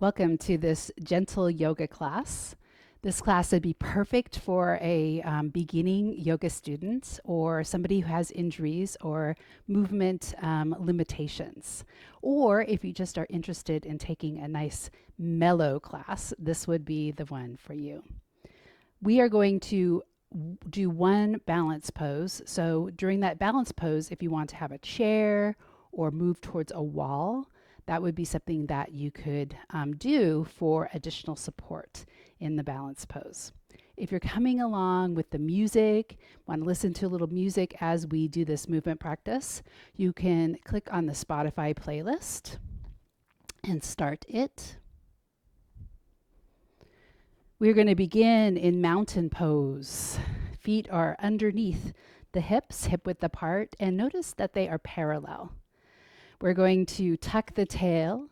Welcome to this gentle yoga class. This class would be perfect for a beginning yoga student or somebody who has injuries or movement limitations. Or if you just are interested in taking a nice mellow class, this would be the one for you. We are going to do one balance pose. So during that balance pose, if you want to have a chair or move towards a wall, that would be something that you could do for additional support in the balance pose. If you're coming along with the music, want to listen to a little music as we do this movement practice, you can click on the Spotify playlist and start it. We're going to begin in mountain pose. Feet are underneath the hips, hip width apart, and notice that they are parallel. We're going to tuck the tail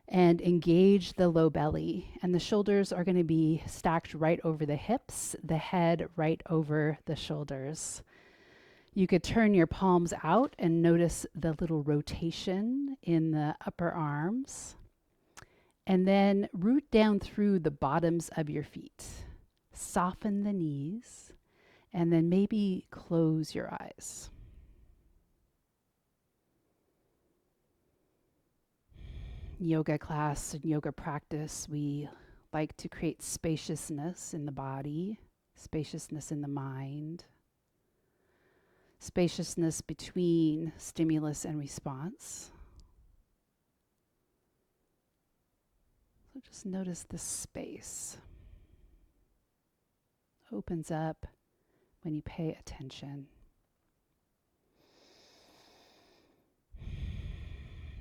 and engage the low belly, and the shoulders are going to be stacked right over the hips, the head right over the shoulders. You could turn your palms out and notice the little rotation in the upper arms. And then root down through the bottoms of your feet. Soften the knees, and then maybe close your eyes. Yoga class and yoga practice, we like to create spaciousness in the body, spaciousness in the mind, spaciousness between stimulus and response. So just notice the space opens up when you pay attention.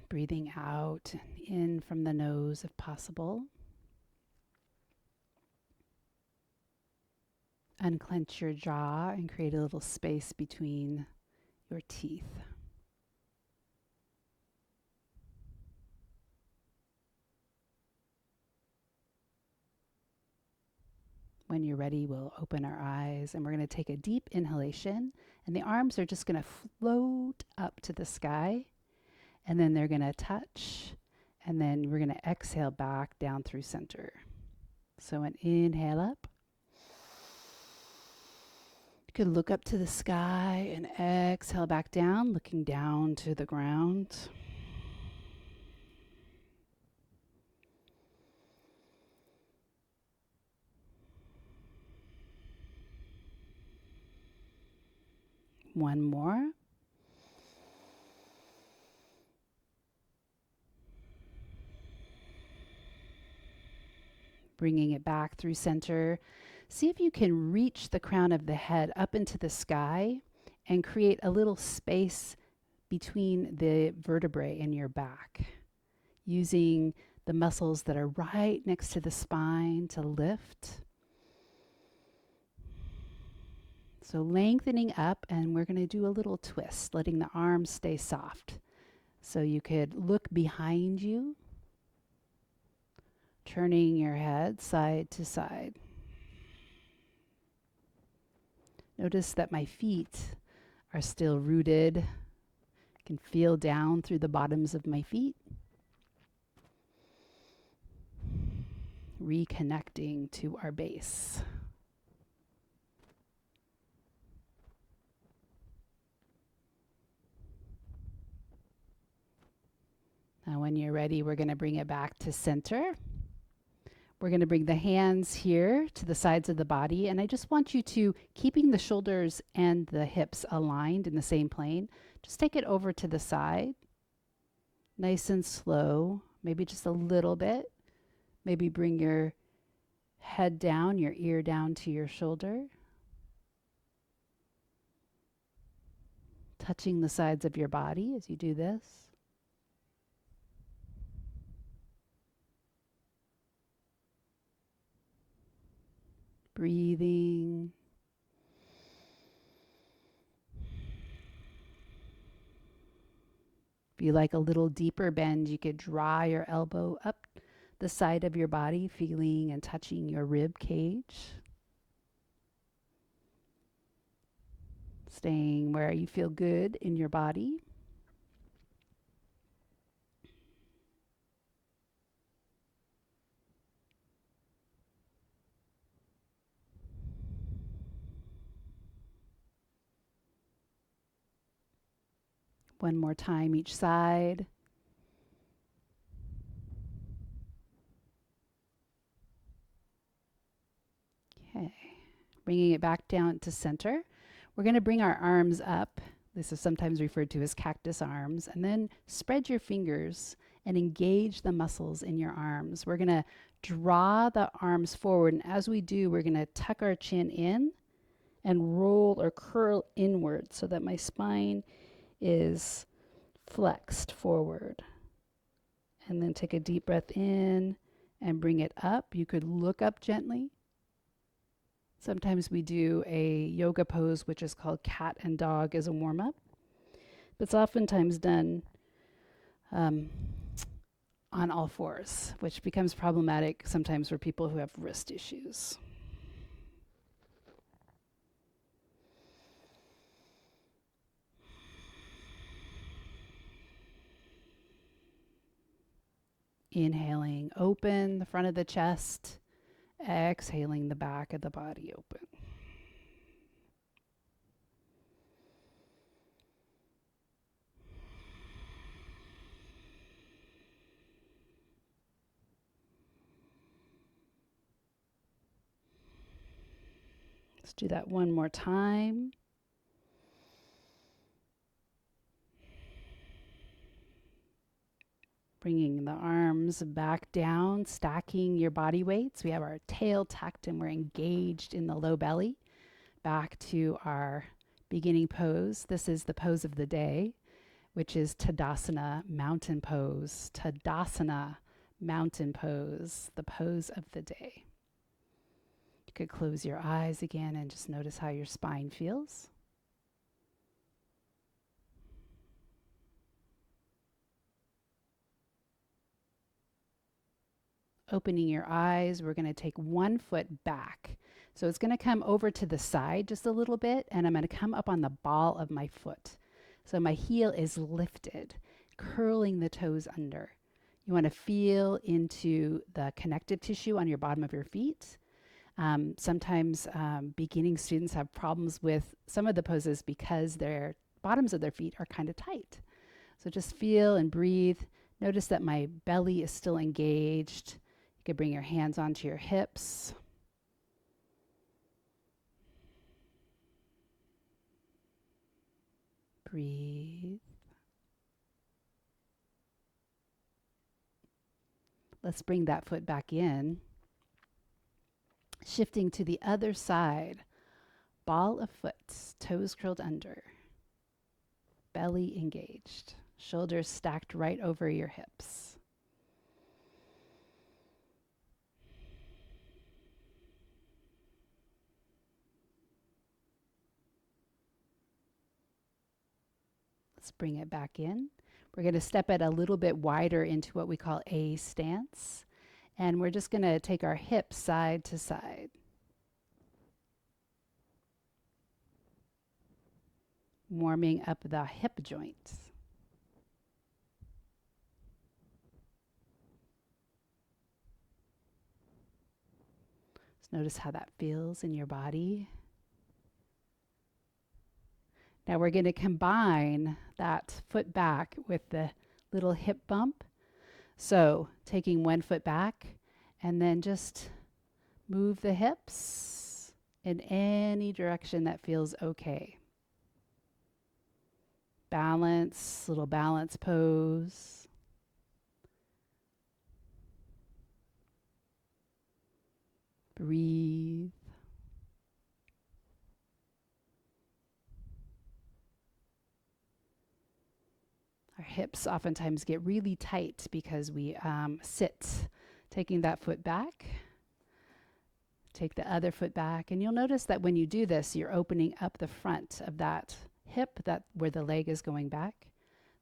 Breathing out and in from the nose if possible. Unclench your jaw and create a little space between your teeth. When you're ready, we'll open our eyes and we're going to take a deep inhalation, and the arms are just going to float up to the sky, and then they're going to touch, and then we're going to exhale back down through center. So an inhale up. You could look up to the sky and exhale back down, looking down to the ground. One more. Bringing it back through center. See if you can reach the crown of the head up into the sky and create a little space between the vertebrae in your back, using the muscles that are right next to the spine to lift. So lengthening up, and we're going to do a little twist, letting the arms stay soft. So you could look behind you, turning your head side to side. Notice that my feet are still rooted. I can feel down through the bottoms of my feet. Reconnecting to our base. Now, when you're ready, we're going to bring it back to center. We're going to bring the hands here to the sides of the body, and I just want you to, keeping the shoulders and the hips aligned in the same plane, just take it over to the side, nice and slow, maybe just a little bit. Maybe bring your head down, your ear down to your shoulder, touching the sides of your body as you do this. Breathing. If you like a little deeper bend, you could draw your elbow up the side of your body, feeling and touching your rib cage. Staying where you feel good in your body. One more time each side. Okay, bringing it back down to center. We're going to bring our arms up. This is sometimes referred to as cactus arms. And then spread your fingers and engage the muscles in your arms. We're going to draw the arms forward. And as we do, we're going to tuck our chin in and roll or curl inward so that my spine is flexed forward. And then take a deep breath in and bring it up. You could look up gently. Sometimes we do a yoga pose, which is called cat and dog as a warm-up. It's oftentimes done on all fours, which becomes problematic sometimes for people who have wrist issues. Inhaling, open the front of the chest. Exhaling, the back of the body open. Let's do that one more time. Bringing the arms back down, stacking your body weights. We have our tail tucked and we're engaged in the low belly. Back to our beginning pose. This is the pose of the day, which is Tadasana, mountain pose. Tadasana, mountain pose, the pose of the day. You could close your eyes again and just notice how your spine feels. Opening your eyes, we're going to take one foot back. So it's going to come over to the side just a little bit, and I'm going to come up on the ball of my foot. So my heel is lifted, curling the toes under. You want to feel into the connective tissue on your bottom of your feet. Sometimes beginning students have problems with some of the poses because their bottoms of their feet are kind of tight. So just feel and breathe. Notice that my belly is still engaged. You could bring your hands onto your hips. Breathe. Let's bring that foot back in. Shifting to the other side. Ball of foot, toes curled under. Belly engaged. Shoulders stacked right over your hips. Let's bring it back in. We're going to step it a little bit wider into what we call a stance. And we're just going to take our hips side to side. Warming up the hip joints. Just notice how that feels in your body. Now we're going to combine that foot back with the little hip bump. So taking one foot back and then just move the hips in any direction that feels okay. Balance, little balance pose. Breathe. Our hips oftentimes get really tight because we sit, taking that foot back. Take the other foot back, and you'll notice that when you do this, you're opening up the front of that hip, that where the leg is going back.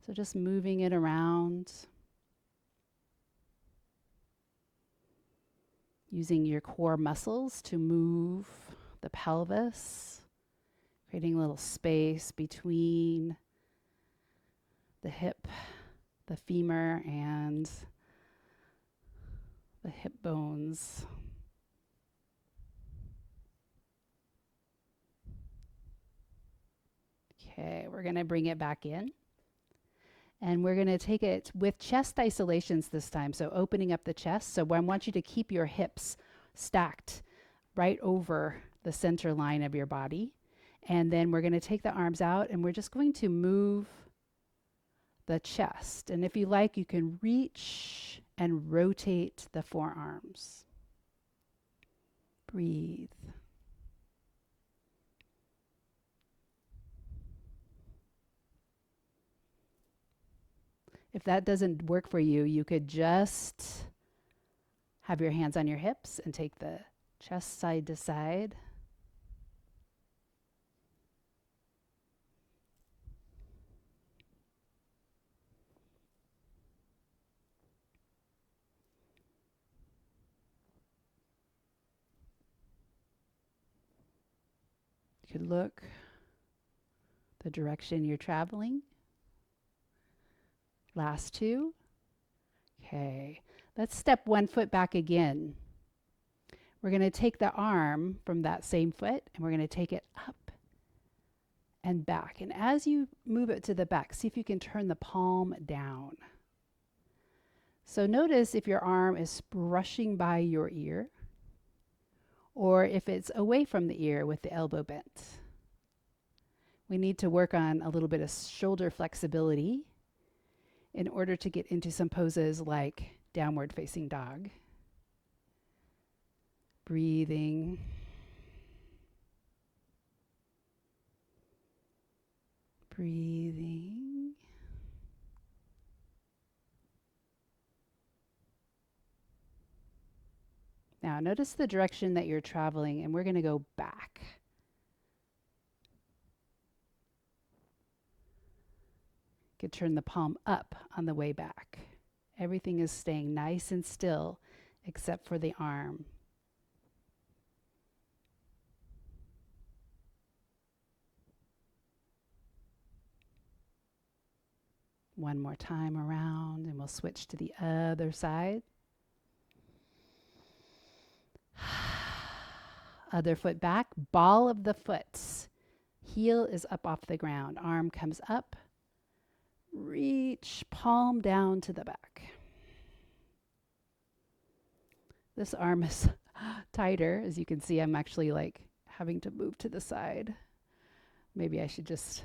So just moving it around. Using your core muscles to move the pelvis, creating a little space between the hip, the femur, and the hip bones. Okay, we're going to bring it back in. And we're going to take it with chest isolations this time. So opening up the chest. So I want you to keep your hips stacked right over the center line of your body. And then we're going to take the arms out and we're just going to move the chest. And if you like, you can reach and rotate the forearms. Breathe. If that doesn't work for you, you could just have your hands on your hips and take the chest side to side. You could look the direction you're traveling. Last two. Okay, let's step one foot back again. We're going to take the arm from that same foot and we're going to take it up and back. And as you move it to the back, see if you can turn the palm down. So notice if your arm is brushing by your ear or if it's away from the ear with the elbow bent. We need to work on a little bit of shoulder flexibility in order to get into some poses like downward facing dog. Breathing. Breathing. Now notice the direction that you're traveling and we're going to go back. You could turn the palm up on the way back. Everything is staying nice and still except for the arm. One more time around and we'll switch to the other side. Other foot back, ball of the foot. Heel is up off the ground. Arm comes up. Reach, palm down to the back. This arm is tighter. As you can see, I'm actually like having to move to the side. Maybe I should just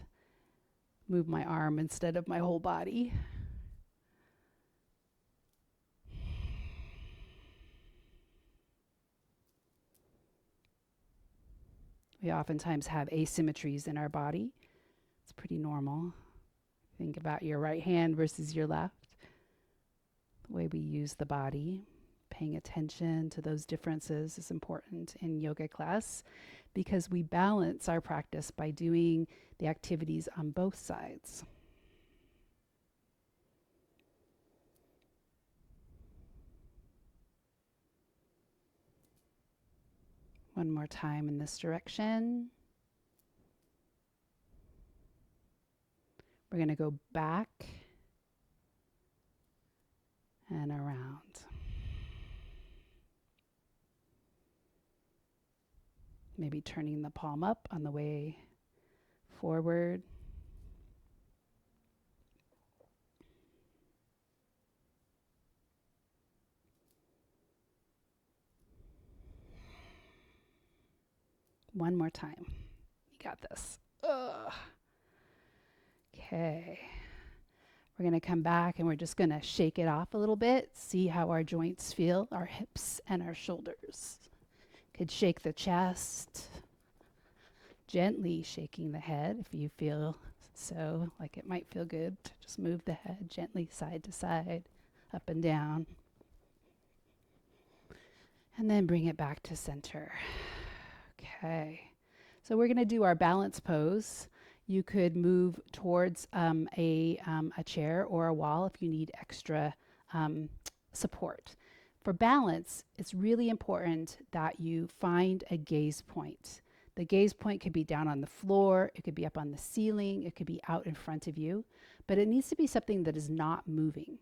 move my arm instead of my whole body. We oftentimes have asymmetries in our body. It's pretty normal. Think about your right hand versus your left. The way we use the body. Paying attention to those differences is important in yoga class because we balance our practice by doing the activities on both sides. One more time in this direction. We're going to go back and around. Maybe turning the palm up on the way forward. One more time. You got this. Ugh. Okay. We're going to come back and we're just going to shake it off a little bit, see how our joints feel, our hips and our shoulders. Could shake the chest, gently shaking the head if you feel so, like it might feel good to just move the head gently side to side, up and down. And then bring it back to center. Okay. So we're going to do our balance pose. You could move towards a chair or a wall if you need extra support. For balance, it's really important that you find a gaze point. The gaze point could be down on the floor, it could be up on the ceiling, it could be out in front of you, but it needs to be something that is not moving.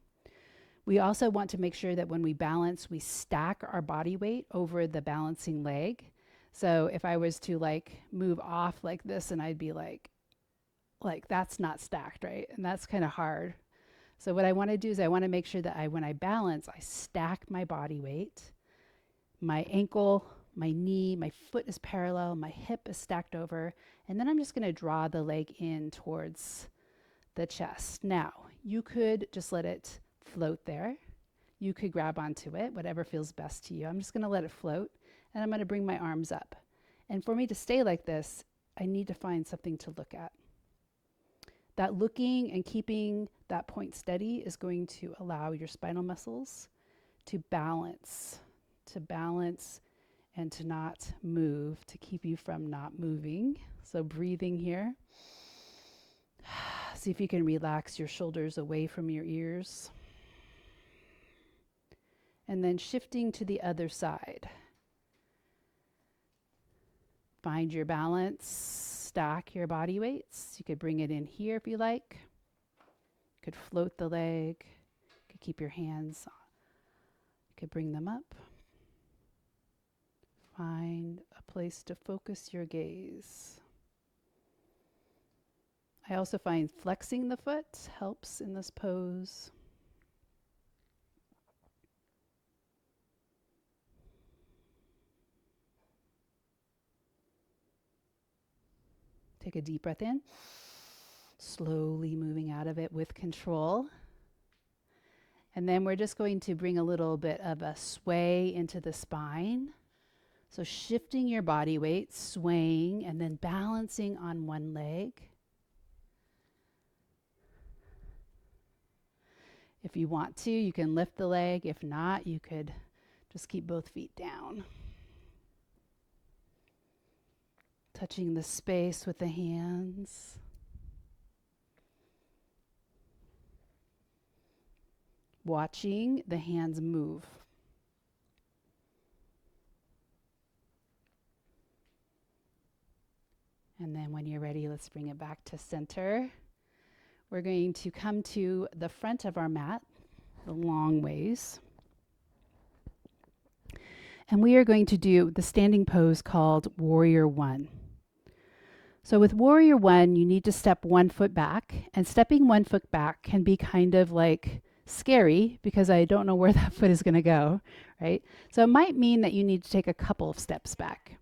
We also want to make sure that when we balance, we stack our body weight over the balancing leg. So if I was to like move off like this and I'd be like that's not stacked, right? And that's kind of hard. So what I want to do is I want to make sure that when I balance, I stack my body weight. My ankle, my knee, my foot is parallel, my hip is stacked over, and then I'm just going to draw the leg in towards the chest. Now, you could just let it float there. You could grab onto it, whatever feels best to you. I'm just going to let it float, and I'm going to bring my arms up. And for me to stay like this, I need to find something to look at. That looking and keeping that point steady is going to allow your spinal muscles to balance and to not move, to keep you from not moving. So breathing here. See if you can relax your shoulders away from your ears. And then shifting to the other side. Find your balance, stack your body weights. You could bring it in here if you like. You could float the leg. You could keep your hands on. You could bring them up. Find a place to focus your gaze. I also find flexing the foot helps in this pose. Take a deep breath in, slowly moving out of it with control. And then we're just going to bring a little bit of a sway into the spine. So shifting your body weight, swaying, and then balancing on one leg. If you want to, you can lift the leg. If not, you could just keep both feet down. Touching the space with the hands. Watching the hands move. And then when you're ready, let's bring it back to center. We're going to come to the front of our mat, the long ways. And we are going to do the standing pose called Warrior One. So with Warrior One, you need to step 1 foot back. And stepping 1 foot back can be kind of like scary because I don't know where that foot is going to go, right? So it might mean that you need to take a couple of steps back.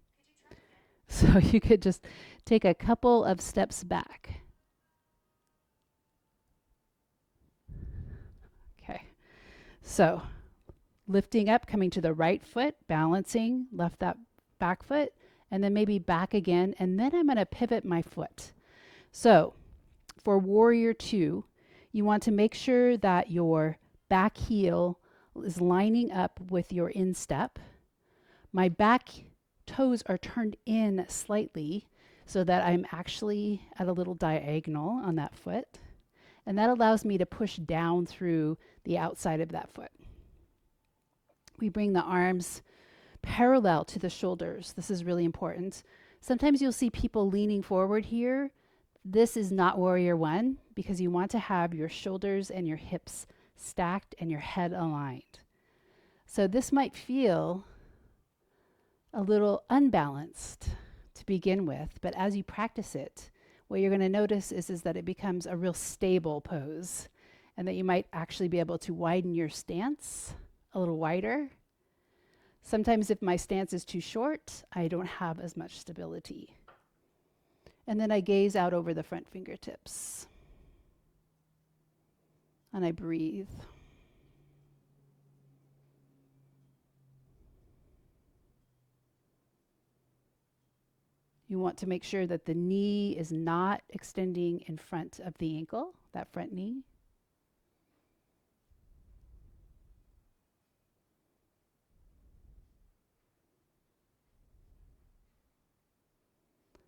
So you could just take a couple of steps back. Okay. So lifting up, coming to the right foot, balancing, left that back foot, and then maybe back again. And then I'm going to pivot my foot. So for Warrior Two, you want to make sure that your back heel is lining up with your instep. My back toes are turned in slightly so that I'm actually at a little diagonal on that foot. And that allows me to push down through the outside of that foot. We bring the arms parallel to the shoulders. This is really important. Sometimes you'll see people leaning forward here. This is not Warrior One because you want to have your shoulders and your hips stacked and your head aligned. So this might feel a little unbalanced to begin with, but as you practice it, what you're going to notice is that it becomes a real stable pose and that you might actually be able to widen your stance a little wider. Sometimes if my stance is too short, I don't have as much stability. And then I gaze out over the front fingertips. And I breathe. You want to make sure that the knee is not extending in front of the ankle, that front knee.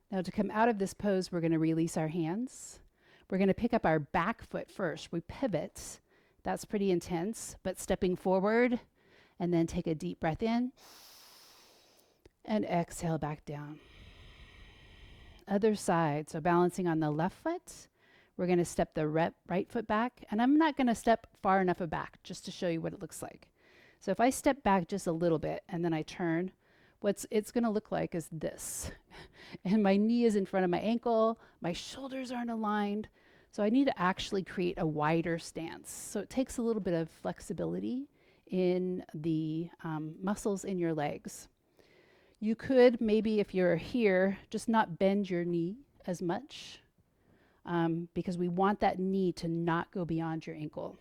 Now to come out of this pose, we're going to release our hands. We're going to pick up our back foot first. We pivot. That's pretty intense, but stepping forward and then take a deep breath in and exhale back down. Other side, so balancing on the left foot, we're going to step the right foot back, and I'm not going to step far enough back just to show you what it looks like. So if I step back just a little bit and then I turn, what it's going to look like is this. And my knee is in front of my ankle, my shoulders aren't aligned, So I need to actually create a wider stance. So it takes a little bit of flexibility in the muscles in your legs. You could maybe, if you're here, just not bend your knee as much because we want that knee to not go beyond your ankle.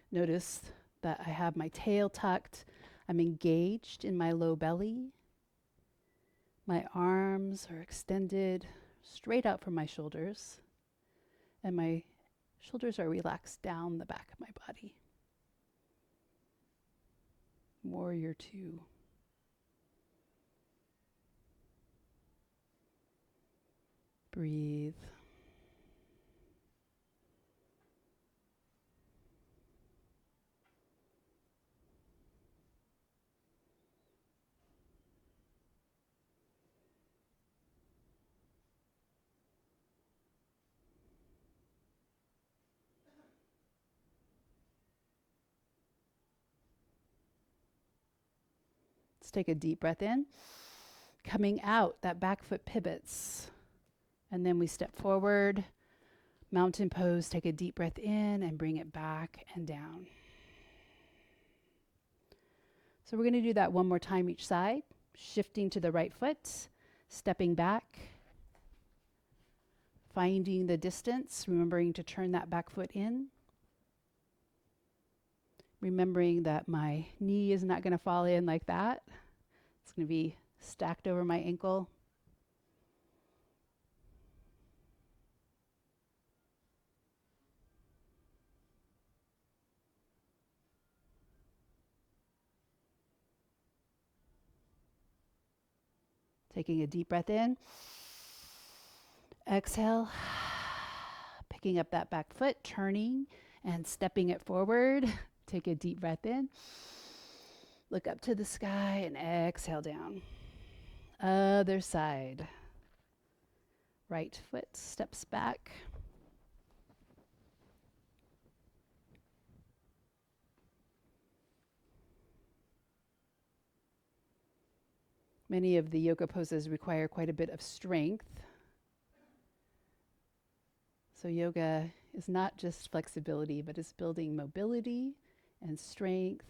Notice that I have my tail tucked. I'm engaged in my low belly. My arms are extended straight out from my shoulders, and my shoulders are relaxed down the back of my body. Warrior two. Breathe. Let's take a deep breath in. Coming out, that back foot pivots. And then we step forward, mountain pose, take a deep breath in and bring it back and down. So we're going to do that one more time each side, shifting to the right foot, stepping back, finding the distance, remembering to turn that back foot in, remembering that my knee is not going to fall in like that. It's going to be stacked over my ankle. Taking a deep breath in. Exhale. Picking up that back foot, turning and stepping it forward. Take a deep breath in. Look up to the sky and exhale down. Other side. Right foot steps back. Many of the yoga poses require quite a bit of strength. So yoga is not just flexibility, but it's building mobility and strength,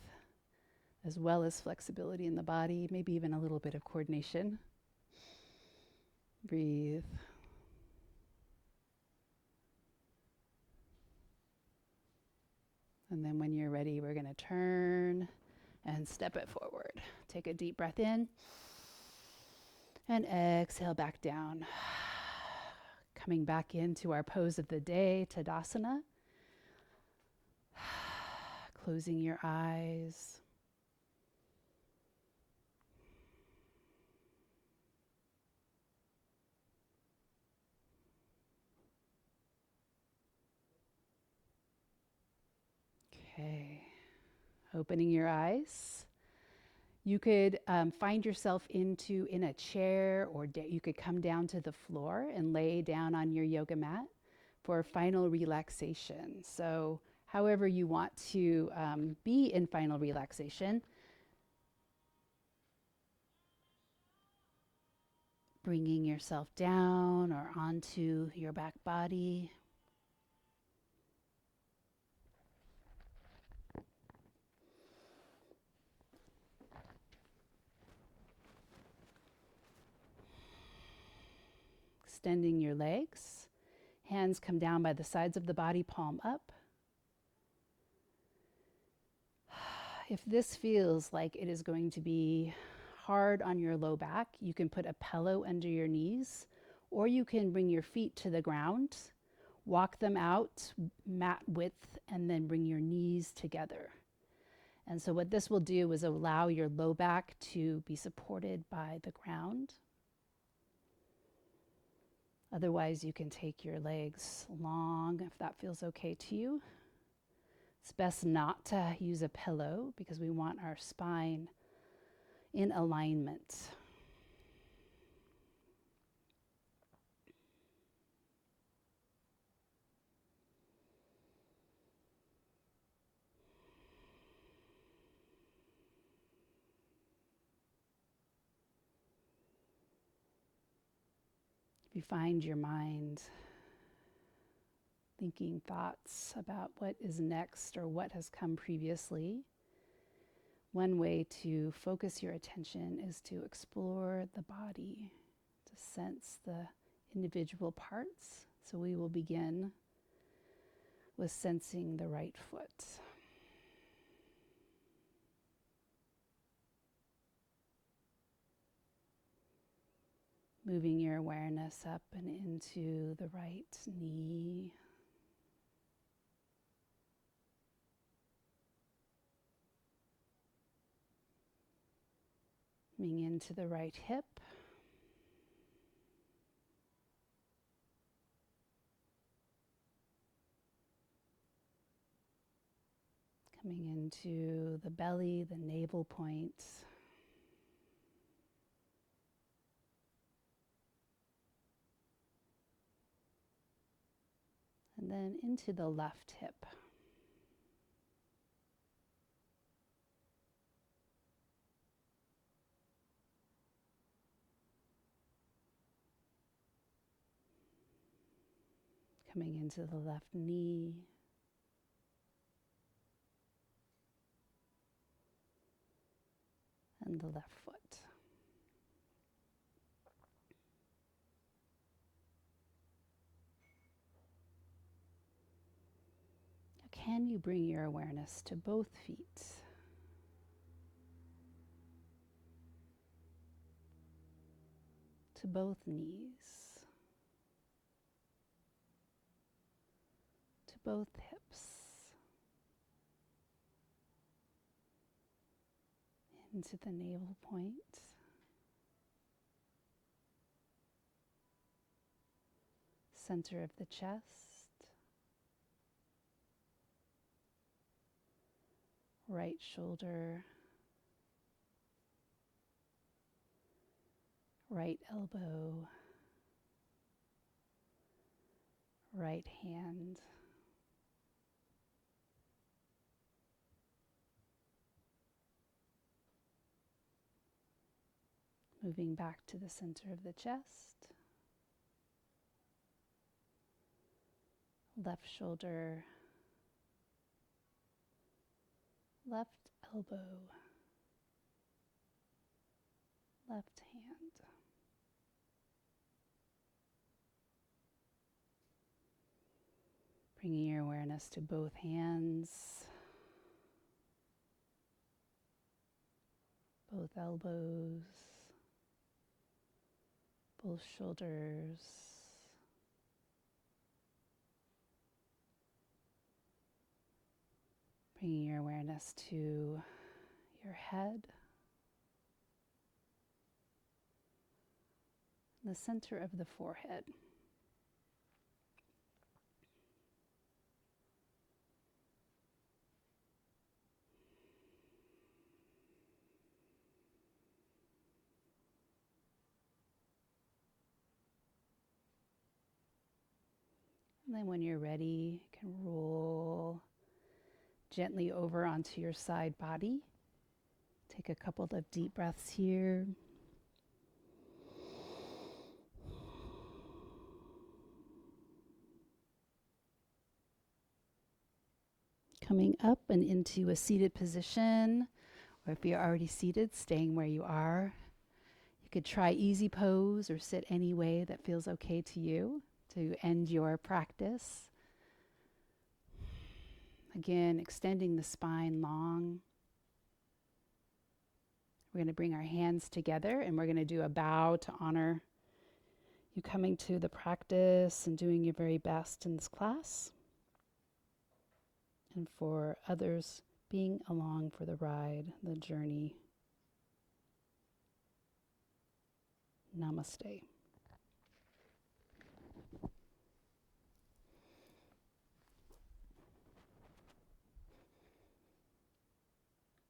as well as flexibility in the body, maybe even a little bit of coordination. Breathe. And then when you're ready, we're going to turn and step it forward. Take a deep breath in and exhale back down. Coming back into our pose of the day, Tadasana. Closing your eyes. Okay. Opening your eyes. You could find yourself in a chair, or you could come down to the floor and lay down on your yoga mat for final relaxation. So however you want to be in final relaxation, bringing yourself down or onto your back body. Extending your legs. Hands come down by the sides of the body, palm up. If this feels like it is going to be hard on your low back, you can put a pillow under your knees, or you can bring your feet to the ground, walk them out mat width, and then bring your knees together. And so what this will do is allow your low back to be supported by the ground. Otherwise, you can take your legs long if that feels okay to you. It's best not to use a pillow because we want our spine in alignment. If you find your mind thinking thoughts about what is next or what has come previously, one way to focus your attention is to explore the body, to sense the individual parts. So we will begin with sensing the right foot. Moving your awareness up and into the right knee. Coming into the right hip. Coming into the belly, the navel point. And then into the left hip. Coming into the left knee. And the left foot. Now, can you bring your awareness to both feet? To both knees? To both hips? Into the navel point. Center of the chest. Right shoulder. Right elbow. Right hand. Moving back to the center of the chest. Left shoulder. Left elbow. Left hand. Bringing your awareness to both hands, both elbows, both shoulders. Bringing your awareness to your head, the center of the forehead. And then when you're ready, you can roll gently over onto your side body. Take a couple of deep breaths here. Coming up and into a seated position, or if you're already seated, staying where you are. You could try easy pose or sit any way that feels okay to you to end your practice. Again, extending the spine long. We're going to bring our hands together and we're going to do a bow to honor you coming to the practice and doing your very best in this class. And for others being along for the ride, the journey. Namaste.